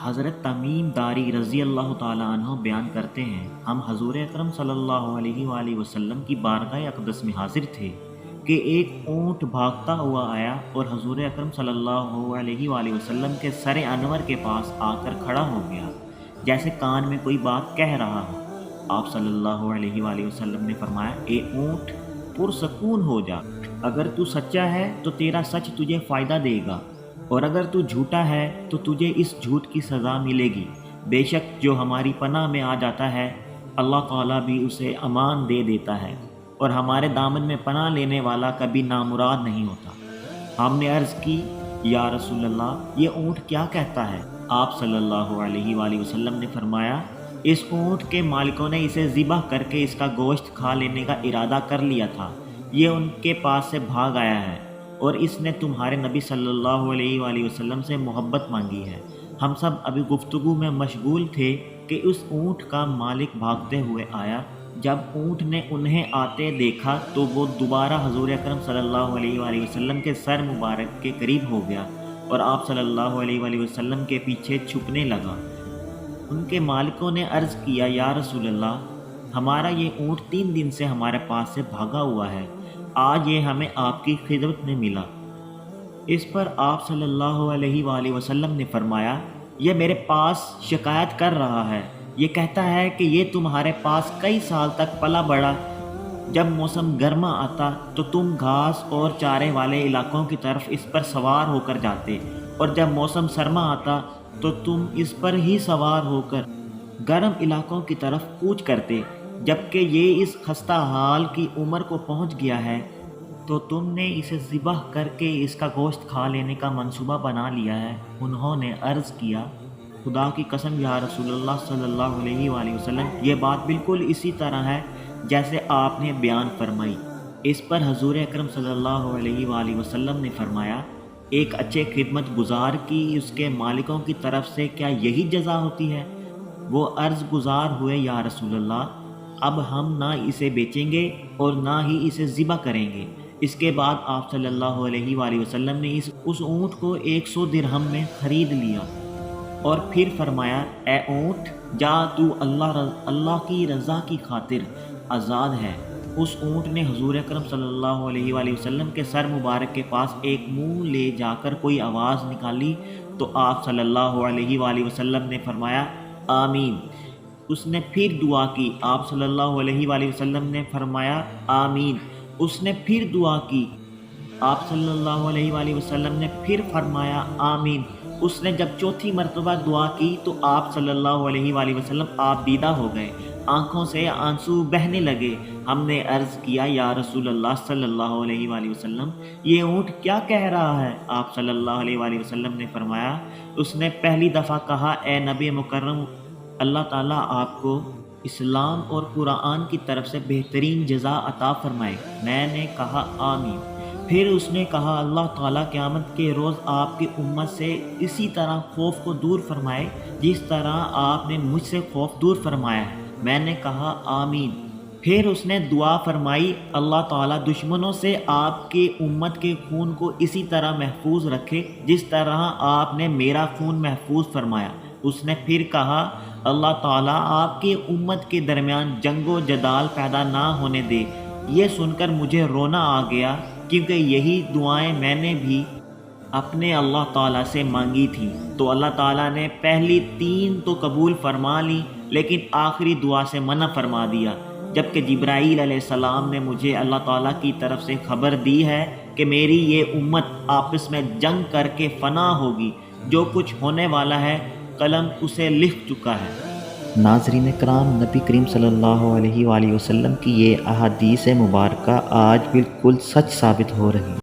حضرت تمیم داری رضی اللہ تعالیٰ عنہ بیان کرتے ہیں، ہم حضور اکرم صلی اللہ علیہ وآلہ وسلم کی بارگاہ اقدس میں حاضر تھے کہ ایک اونٹ بھاگتا ہوا آیا اور حضور اکرم صلی اللہ علیہ وآلہ وسلم کے سر انور کے پاس آ کر کھڑا ہو گیا، جیسے کان میں کوئی بات کہہ رہا ہو۔ آپ صلی اللہ علیہ وآلہ وسلم نے فرمایا، اے اونٹ پرسکون ہو جا، اگر تو سچا ہے تو تیرا سچ تجھے فائدہ دے گا، اور اگر تو جھوٹا ہے تو تجھے اس جھوٹ کی سزا ملے گی۔ بے شک جو ہماری پناہ میں آ جاتا ہے اللہ تعالیٰ بھی اسے امان دے دیتا ہے، اور ہمارے دامن میں پناہ لینے والا کبھی نامراد نہیں ہوتا۔ ہم نے عرض کی، یا رسول اللہ، یہ اونٹ کیا کہتا ہے؟ آپ صلی اللہ علیہ وآلہ وسلم نے فرمایا، اس اونٹ کے مالکوں نے اسے ذبح کر کے اس کا گوشت کھا لینے کا ارادہ کر لیا تھا، یہ ان کے پاس سے بھاگ آیا ہے، اور اس نے تمہارے نبی صلی اللہ علیہ وآلہ وسلم سے محبت مانگی ہے۔ ہم سب ابھی گفتگو میں مشغول تھے کہ اس اونٹ کا مالک بھاگتے ہوئے آیا۔ جب اونٹ نے انہیں آتے دیکھا تو وہ دوبارہ حضور اکرم صلی اللہ علیہ وآلہ وسلم کے سر مبارک کے قریب ہو گیا اور آپ صلی اللہ علیہ وآلہ وسلم کے پیچھے چھپنے لگا۔ ان کے مالکوں نے عرض کیا، یا رسول اللہ، ہمارا یہ اونٹ 3 دن سے ہمارے پاس سے بھاگا ہوا ہے، آج یہ ہمیں آپ کی خدمت میں ملا۔ اس پر آپ صلی اللہ علیہ وآلہ وسلم نے فرمایا، یہ میرے پاس شکایت کر رہا ہے، یہ کہتا ہے کہ یہ تمہارے پاس کئی سال تک پلا بڑھا، جب موسم گرما آتا تو تم گھاس اور چارے والے علاقوں کی طرف اس پر سوار ہو کر جاتے، اور جب موسم سرما آتا تو تم اس پر ہی سوار ہو کر گرم علاقوں کی طرف کوچ کرتے۔ جبکہ یہ اس خستہ حال کی عمر کو پہنچ گیا ہے تو تم نے اسے ذبح کر کے اس کا گوشت کھا لینے کا منصوبہ بنا لیا ہے۔ انہوں نے عرض کیا، خدا کی قسم یا رسول اللہ صلی اللہ علیہ وآلہ وسلم، یہ بات بالکل اسی طرح ہے جیسے آپ نے بیان فرمائی۔ اس پر حضور اکرم صلی اللہ علیہ وآلہ وسلم نے فرمایا، ایک اچھے خدمت گزار کی اس کے مالکوں کی طرف سے کیا یہی جزا ہوتی ہے؟ وہ عرض گزار ہوئے، یا رسول اللہ، اب ہم نہ اسے بیچیں گے اور نہ ہی اسے ذبح کریں گے۔ اس کے بعد آپ صلی اللہ علیہ وآلہ وسلم نے اس اونٹ کو 100 درہم میں خرید لیا اور پھر فرمایا، اے اونٹ، جا، تو اللہ کی رضا کی خاطر آزاد ہے۔ اس اونٹ نے حضور اکرم صلی اللہ علیہ وآلہ وسلم کے سر مبارک کے پاس ایک منہ لے جا کر کوئی آواز نکالی تو آپ صلی اللہ علیہ وآلہ وسلم نے فرمایا، آمین۔ اس نے پھر دعا کی، آپ صلی اللہ علیہ وآلہ وسلم نے فرمایا، آمین۔ اس نے پھر دعا کی، آپ صلی اللہ علیہ وآلہ وسلم نے پھر فرمایا، آمین۔ اس نے جب چوتھی مرتبہ دعا کی تو آپ صلی اللہ علیہ وآلہ وسلم آپ دیدہ ہو گئے، آنکھوں سے آنسو بہنے لگے۔ ہم نے عرض کیا، یا رسول اللہ صلی اللہ علیہ وآلہ وسلم، یہ اونٹ کیا کہہ رہا ہے؟ آپ صلی اللہ علیہ وآلہ وسلم نے فرمایا، اس نے پہلی دفعہ کہا، اے نبی مکرم، اللہ تعالیٰ آپ کو اسلام اور قرآن کی طرف سے بہترین جزا عطا فرمائے۔ میں نے کہا، آمین۔ پھر اس نے کہا، اللہ تعالیٰ قیامت کے روز آپ کی امت سے اسی طرح خوف کو دور فرمائے جس طرح آپ نے مجھ سے خوف دور فرمایا ہے۔ میں نے کہا، آمین۔ پھر اس نے دعا فرمائی، اللہ تعالیٰ دشمنوں سے آپ کی امت کے خون کو اسی طرح محفوظ رکھے جس طرح آپ نے میرا خون محفوظ فرمایا۔ اس نے پھر کہا، اللہ تعالیٰ آپ کی امت کے درمیان جنگ و جدال پیدا نہ ہونے دے۔ یہ سن کر مجھے رونا آ گیا، کیونکہ یہی دعائیں میں نے بھی اپنے اللہ تعالیٰ سے مانگی تھی۔ تو اللہ تعالیٰ نے پہلی 3 تو قبول فرما لی، لیکن آخری دعا سے منع فرما دیا۔ جبکہ جبرائیل علیہ السلام نے مجھے اللہ تعالیٰ کی طرف سے خبر دی ہے کہ میری یہ امت آپس میں جنگ کر کے فنا ہوگی، جو کچھ ہونے والا ہے قلم اسے لکھ چکا ہے۔ ناظرین کرام، نبی کریم صلی اللہ علیہ وآلہ وسلم کی یہ احادیث مبارکہ آج بالکل سچ ثابت ہو رہی ہیں۔